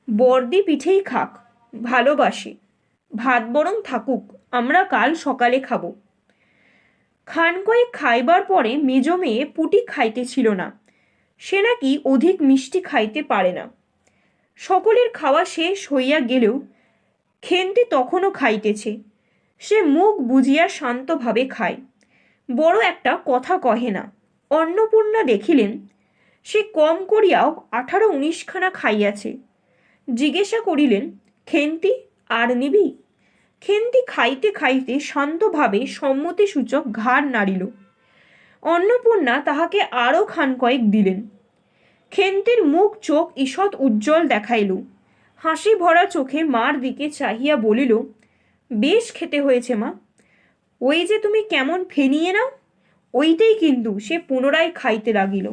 বর্দি পিঠেই খাক, ভালোবাসি, ভাত বরং থাকুক, আমরা কাল সকালে খাবো। খানকয়েক খাইবার পরে মেজ মেয়ে পুটি খাইতেছিল না, সে নাকি অধিক মিষ্টি খাইতে পারে না। সকলের খাওয়া শেষ হইয়া গেলেও খেন্তি তখনও খাইতেছে। সে মুখ বুজিয়া শান্তভাবে খায়, বড় একটা কথা কহে না। অন্নপূর্ণা দেখিলেন সে কম করিয়াও 18-19 খানা খাইয়াছে। জিজ্ঞাসা করিলেন, খেন্তি, আর নিবি? খেন্তি খাইতে খাইতে শান্তভাবে সম্মতিসূচক ঘাড় নাড়িল। অন্নপূর্ণা তাহাকে আরও খানকয়েক দিলেন। খেন্তির মুখ চোখ ঈষৎ উজ্জ্বল দেখাইল। হাসি ভরা চোখে মার দিকে চাহিয়া বলিল, বেশ খেতে হয়েছে মা। ওই যে তুমি কেমন ফেনিয়ে নাও, ওইটাই কিন্তু। সে পুনরায় খাইতে লাগিল।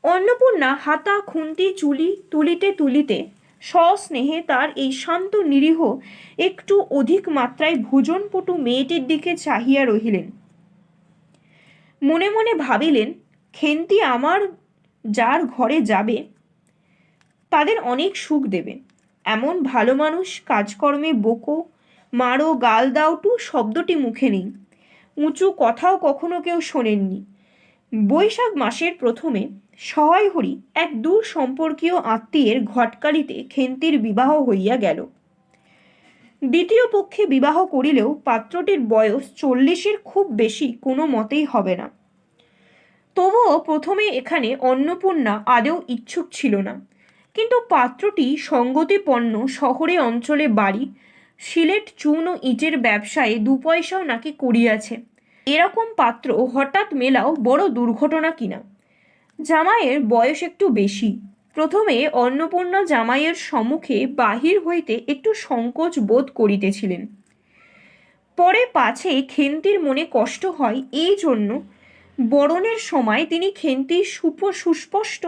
অন্নপূর্ণা হাতা খুন্তি চুলি তুলিতে তুলিতে সস্নেহে তার এই শান্ত নিরীহ একটু অধিক মাত্রায় ভোজনপটু মেয়েটির দিকে চাহিয়া রহিলেন। মনে মনে ভাবিলেন, খেন্তি আমার যার ঘরে যাবে তাদের অনেক সুখ দেবে। এমন ভালো মানুষ, কাজকর্মে বোকো, মারো, গাল দাওটু শব্দটি মুখে নেই, উঁচু কথাও কখনো কেউ শোনেননি। বৈশাখ মাসের প্রথমে সহায় হরি এক দূর সম্পর্কীয় আত্মীয়ের ঘটকালিতে খেন্তির বিবাহ হইয়া গেল। দ্বিতীয় পক্ষে বিবাহ করিলেও পাত্রটির বয়স 40-এর খুব বেশি কোনো মতেই হবে না। তবুও প্রথমে এখানে অন্নপূর্ণা আদৌ ইচ্ছুক ছিল না, কিন্তু পাত্রটি সঙ্গতিপন্ন, শহরে অঞ্চলে বাড়ি, সিলেট চুন ও ইটের ব্যবসায়ে 2 পয়সাও নাকি করিয়াছে। এরকম পাত্র হঠাৎ মেলাও বড় দুর্ঘটনা কিনা। জামাইয়ের বয়স একটু বেশি। প্রথমে অন্নপূর্ণা জামাইয়ের সম্মুখে বাহির হইতে একটু সংকোচ বোধ করিতেছিলেন। পরে পাছে খেন্তির মনে কষ্ট হয়, এই জন্য বরণের সময় তিনি খেন্তির সুস্পষ্ট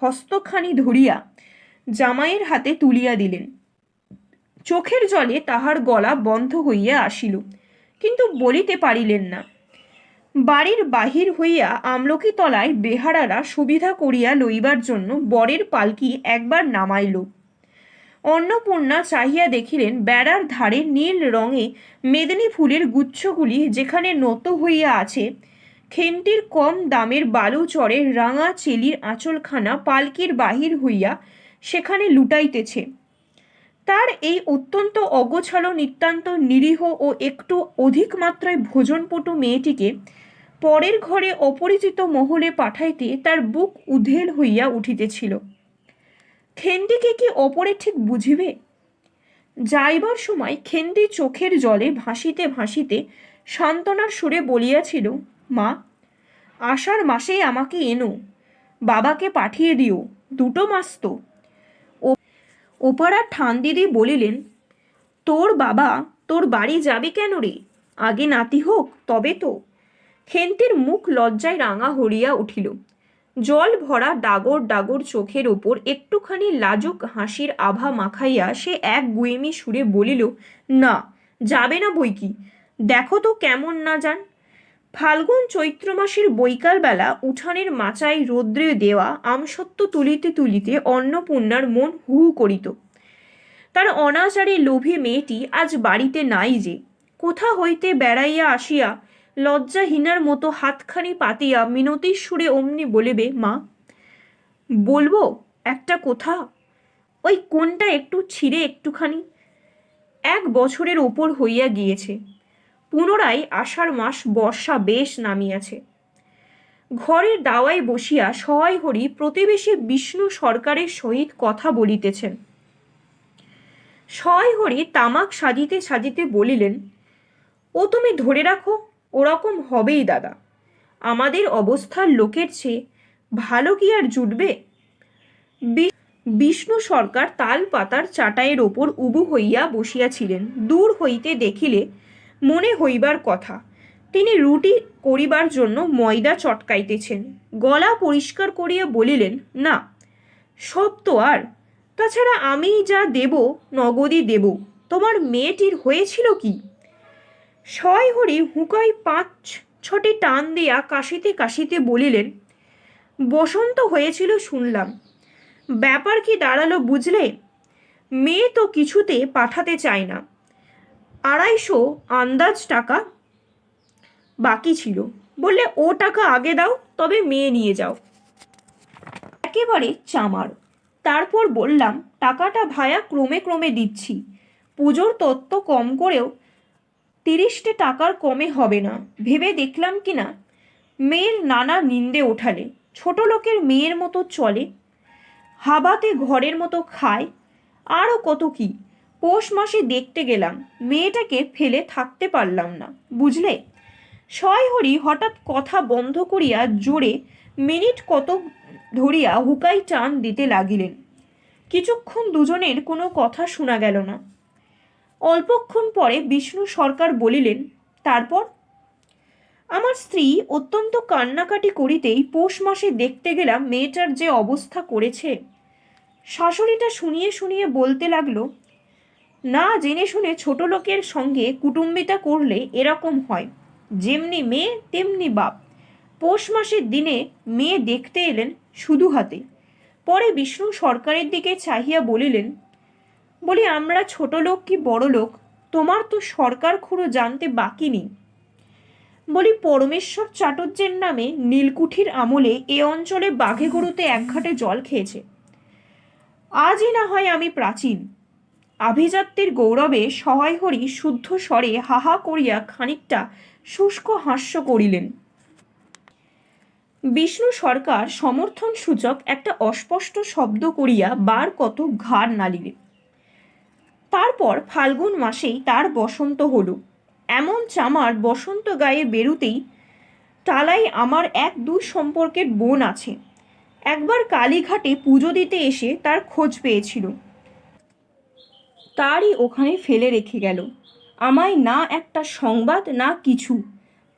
হস্তখানি ধরিয়া জামাইয়ের হাতে তুলিয়া দিলেন। চোখের জলে তাহার গলা বন্ধ হইয়া আসিল, কিন্তু বলিতে পারিলেন না। বাড়ির বাহির হইয়া আমলকি তলায় বেহারারা সুবিধা করিয়া লইবার জন্য বরের পালকি একবার নামাইল। অন্নপূর্ণা চাহিয়া দেখিলেন বেড়ার ধারে নীল রঙে মেদিনী ফুলের গুচ্ছগুলি যেখানে নত হইয়া আছে, খেন্তির কম দামের বালুচরের রাঙা চেলির আঁচলখানা পালকির বাহির হইয়া সেখানে লুটাইতেছে। তার এই অত্যন্ত অগোছালো, নিতান্ত নিরীহ ও একটু অধিক মাত্রায় ভোজনপটু মেয়েটিকে পরের ঘরে অপরিচিত মহলে পাঠাইতে তার বুক উধেল হইয়া উঠিতেছিল। খেন্দিকে কি অপরে ঠিক বুঝিবে? যাইবার সময় খেন্দি চোখের জলে ভাসিতে ভাসিতে সান্ত্বনার সুরে বলিয়াছিল, মা, আষাঢ় মাসেই আমাকে এনো, বাবাকে পাঠিয়ে দিও, 2 মাস তো। ওপাড়ার ঠান দিদি বলিলেন, তোর বাবা তোর বাড়ি যাবে কেন রে? আগে নাতি হোক তবে তো। খেন্তির মুখ লজ্জায় রাঙা হরিয়া উঠিল। জল ভরা ডাগর ডাগর চোখের ওপর একটুখানি লাজুক হাসির আভা মাখাইয়া সে এক গুয়েমি সুরে বলিল, না, যাবে না বই কি, দেখো তো কেমন না যান। ফাল্গুন চৈত্র মাসের বৈকালবেলা উঠানের মাচায় রৌদ্রে দেওয়া আমসত্ত্ব তুলিতে তুলিতে অন্নপূর্ণার মন হু হু করিত। তার অনাচারী লোভী মেয়েটি আজ বাড়িতে নাই যে, কোথা হইতে বেড়াইয়া আসিয়া লজ্জাহীনার মতো হাতখানি পাতিয়া মিনতির সুরে অমনি বলিবে, মা, বলবো একটা কথা, ওই কোনটা একটু ছিঁড়ে একটুখানি। 1 বছরের ওপর হইয়া গিয়েছে, পুনরায় আষাঢ় মাস, বর্ষা বেশ নামিয়াছে। ঘরের দাওয়ায় বসিয়া সহায় হরি প্রতিবেশী বিষ্ণু সরকারের সহিত কথা বলিতেছেন। সহায় হরি তামাক সাজিতে সাজিতে বলিলেন, ও তুমি ধরে রাখো, ওরকম হবেই দাদা। আমাদের অবস্থার লোকের চেয়ে ভালো কি আর জুটবে? বিষ্ণু সরকার তাল পাতার চাটাইয়ের ওপর উবু হইয়া বসিয়াছিলেন। দূর হইতে দেখিলে মনে হইবার কথা তিনি রুটি করিবার জন্য ময়দা চটকাইতেছেন। গলা পরিষ্কার করিয়া বলিলেন, না, সব তো আর, তাছাড়া আমি যা দেব নগদই দেব। তোমার মেয়েটির হয়েছিল কি? সয় হরি হুঁকায় 5-6টি টান দিয়া কাশিতে কাশিতে বলিলেন, বসন্ত হয়েছিল শুনলাম। ব্যাপার কি দাঁড়ালো বুঝলে? মেয়ে তো কিছুতে পাঠাতে চায় না। 250 আন্দাজ টাকা বাকি ছিল, বললে ও টাকা আগে দাও, তবে মেয়ে নিয়ে যাও। একেবারে চামার। তারপর বললাম, টাকাটা ভায়া ক্রমে ক্রমে দিচ্ছি, পুজোর তত্ত্ব কম করেও 30টে টাকার কমে হবে না। ভেবে দেখলাম কিনা, মেয়ের নানা নিন্দে ওঠালে, ছোট লোকের মেয়ের মতো চলে, হাবাতে ঘরের মতো খায়, আরও কত কি। পৌষ মাসে দেখতে গেলাম, মেয়েটাকে ফেলে থাকতে পারলাম না, বুঝলে। সয়হরি হঠাৎ কথা বন্ধ করিয়া জোরে মিনিট কত ধরিয়া হুকাই টান দিতে লাগিলেন। কিছুক্ষণ দুজনের কোনো কথা শোনা গেল না। অল্পক্ষণ পরে বিষ্ণু সরকার বলিলেন, তারপর? আমার স্ত্রী অত্যন্ত কান্নাকাটি করিতেই পৌষ মাসে দেখতে গেলাম মেয়েটার যে অবস্থা করেছে। শাশুড়িটা শুনিয়ে শুনিয়ে বলতে লাগলো, না জেনে শুনে ছোট লোকের সঙ্গে কুটুম্বিতা করলে এরকম হয়, যেমনি মেয়ে তেমনি বাপ। পৌষ মাসের দিনে মেয়ে দেখতে এলেন শুধু হাতে। পরে বিষ্ণু সরকারের দিকে চাহিয়া বলিলেন, বলি আমরা ছোট লোক কি বড় লোক, তোমার তো সরকার খুঁড়ো জানতে বাকি নেই। বলি পরমেশ্বর চাটুর্যের নামে নীলকুঠির আমলে এ অঞ্চলে বাঘে গরুতে 1 ঘাটে জল খেয়েছে। আজই না হয় আমি প্রাচীন। আভিজাত্যের গৌরবে সহায় হরি শুদ্ধ স্বরে হাহা করিয়া খানিকটা শুষ্ক হাস্য করিলেন। বিষ্ণু সরকার সমর্থন সূচক একটা অস্পষ্ট শব্দ করিয়া বার কত ঘাড় নাড়িলেন। তারপর ফাল্গুন মাসেই তার বসন্ত হলো। এমন চামার বসন্ত গায়ে বেরুতেই টালায় আমার 1-2 সম্পর্কের বোন আছে, একবার কালীঘাটে পুজো দিতে এসে তার খোঁজ পেয়েছিল। তারই ওখানে ফেলে রেখে গেল। আমায় না একটা সংবাদ না কিছু।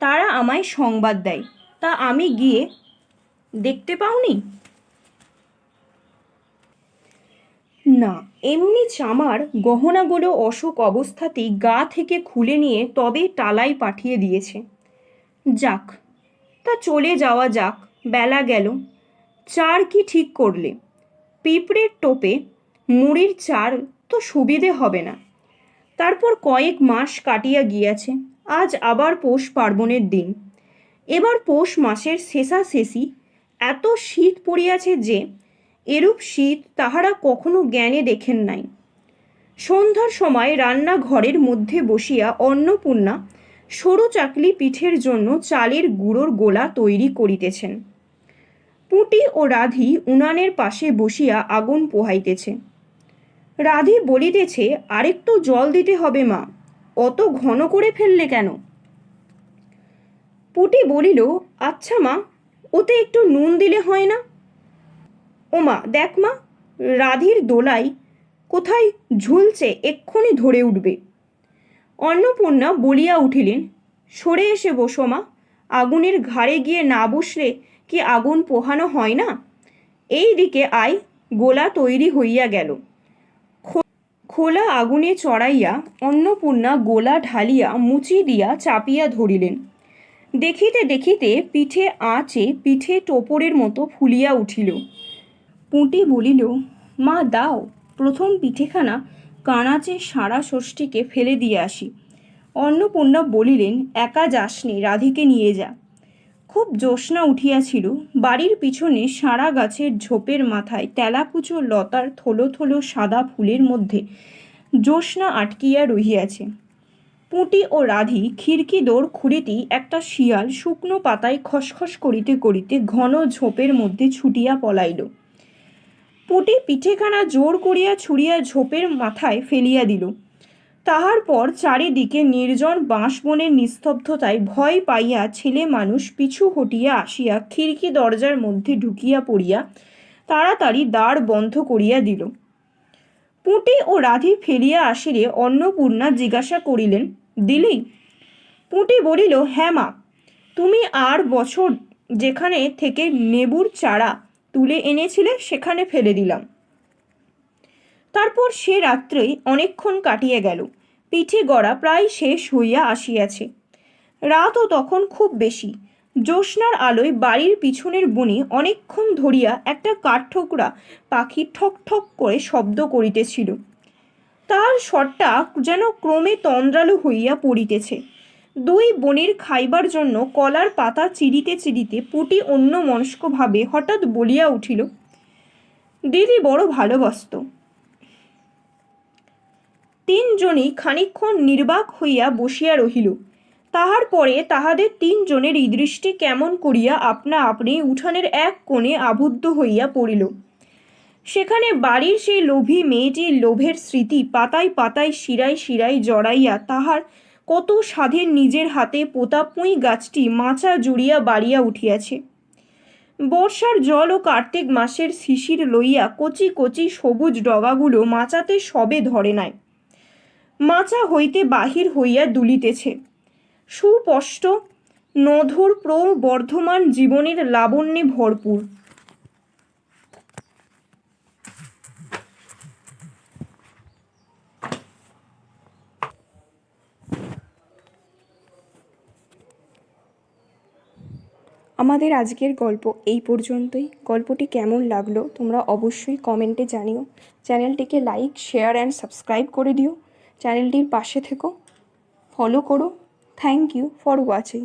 তারা আমায় সংবাদ দেয়, তা আমি গিয়ে দেখতে পাওনি? না, এমনি চামার গহনাগুলো অশোক অবস্থাতেই গা থেকে খুলে নিয়ে তবে টালায় পাঠিয়ে দিয়েছে। যাক, তা চলে যাওয়া যাক, বেলা গেল। চার কি ঠিক করলে? পিঁপড়ের টোপে মুড়ির চার তো সুবিধে হবে না। তারপর কয়েক মাস কাটিয়া গিয়াছে। আজ আবার পৌষ পার্বণের দিন। এবার পৌষ মাসের শেষাশেষি এত শীত পড়িয়াছে যে এরূপ শীত তাহারা কখনো জ্ঞানে দেখেন নাই। সন্ধ্যার সময় রান্নাঘরের মধ্যে বসিয়া অন্নপূর্ণা সরু চাকলি পিঠের জন্য চালের গুঁড়োর গোলা তৈরি করিতেছেন। পুঁটি ও রাধি উনানের পাশে বসিয়া আগুন পোহাইতেছে। রাধি বলিতেছে, আরেকটু জল দিতে হবে মা, অত ঘন করে ফেললে কেন? পুঁটি বলিল, আচ্ছা মা, ওতে একটু নুন দিলে হয় না? ও মা, দেখ মা, রাধির দোলাই কোথায় ঝুলছে, এক্ষুনি ধরে উঠবে। অন্নপূর্ণা বলিয়া উঠিলেন, সরে এসে বসো মা, আগুনের ঘাড়ে গিয়ে না বসলে কি আগুন পোহানো হয় না? এই দিকে আয়। গোলা তৈরি হইয়া গেল। খোলা আগুনে চড়াইয়া অন্নপূর্ণা গোলা ঢালিয়া মুচি দিয়া চাপিয়া ধরিলেন। দেখিতে দেখিতে পিঠে আঁচে পিঠে টোপরের মতো ফুলিয়া উঠিল। পুঁটি বলিল, মা দাও, প্রথম পিঠেখানা কানাচে সারা ষষ্ঠীকে ফেলে দিয়ে আসি। অন্নপূর্ণা বলিলেন, একা যাসনে, রাধিকে নিয়ে যা। খুব জ্যোৎস্না উঠিয়াছিল। বাড়ির পিছনে সারা গাছের ঝোপের মাথায় তেলাকুচো লতার থলো থলো সাদা ফুলের মধ্যে জ্যোৎস্না আটকিয়া রহিয়াছে। পুঁটি ও রাধি খিড়কি দৌড় খুঁড়িতেই একটা শিয়াল শুকনো পাতায় খসখস করিতে করিতে ঘন ঝোপের মধ্যে ছুটিয়া পলাইল। পুঁটি পিঠেখানা জোর করিয়া ছুঁড়িয়া ঝোপের মাথায় ফেলিয়া দিল। তাহার পর চারিদিকে নির্জন বাঁশবনের নিস্তব্ধতায় ভয় পাইয়া ছেলে মানুষ পিছু হটিয়া আসিয়া খিড়কি দরজার মধ্যে ঢুকিয়া পড়িয়া তাড়াতাড়ি দ্বার বন্ধ করিয়া দিল। পুঁটি ও রাধি ফেলিয়া আসিলে অন্নপূর্ণা জিজ্ঞাসা করিলেন, দিলি? পুঁটি বলিল, হ্যাঁ মা, তুমি আর বছর যেখানে থেকে নেবুর চারা তুলে এনেছিলে সেখানে ফেলে দিলাম। তারপর সে রাত্রেই অনেকক্ষণ কাটিয়া গেল। পিঠে গড়া প্রায় শেষ হইয়া আসিয়াছে। রাতও তখন খুব বেশি। জ্যোৎস্নার আলোয় বাড়ির পিছনের বনে অনেকক্ষণ ধরিয়া একটা কাঠঠোকরা পাখি ঠক ঠক করে শব্দ করিতেছিল। তাহার স্বরটা যেন ক্রমে তন্দ্রালু হইয়া পড়িতেছে। দুই বোনের খাইবার জন্য কলার পাতা চিরিতে চিরিতে পুঁটি অন্যমনস্কভাবে হঠাৎ বলিয়া উঠিল, দিদি বড় ভালোবাসত। তিনজনই খানিকক্ষণ নির্বাক হইয়া বসিয়া রহিল। তাহার পরে তাহাদের তিনজনের দৃষ্টি কেমন করিয়া আপনা আপনি উঠানের এক কোণে আবদ্ধ হইয়া পড়িল। সেখানে বাড়ির সেই লোভী মেয়েটির লোভের স্মৃতি পাতায় পাতায় শিরায় শিরায় জড়াইয়া তাহার কত সাধের নিজের হাতে পোতা পুঁই গাছটি মাচা জুড়িয়া বাড়িয়া উঠিয়াছে। বর্ষার জল ও কার্তিক মাসের শিশির লইয়া কচি কচি সবুজ ডগাগুলো মাচাতে সবে ধরে নাই, মাচা হইতে বাহির হইয়া দুলিতেছে। সুস্পষ্ট নধর প্রবর্ধমান জীবনের লাবণ্যে ভরপুর। আমাদের আজকের গল্প এই পর্যন্তই। গল্পটি কেমন লাগলো তোমরা অবশ্যই কমেন্টে জানিও। চ্যানেলটিকে লাইক, শেয়ার অ্যান্ড সাবস্ক্রাইব করে দিও। চ্যানেলটির পাশে থেকো, ফলো করো। Thank you for watching.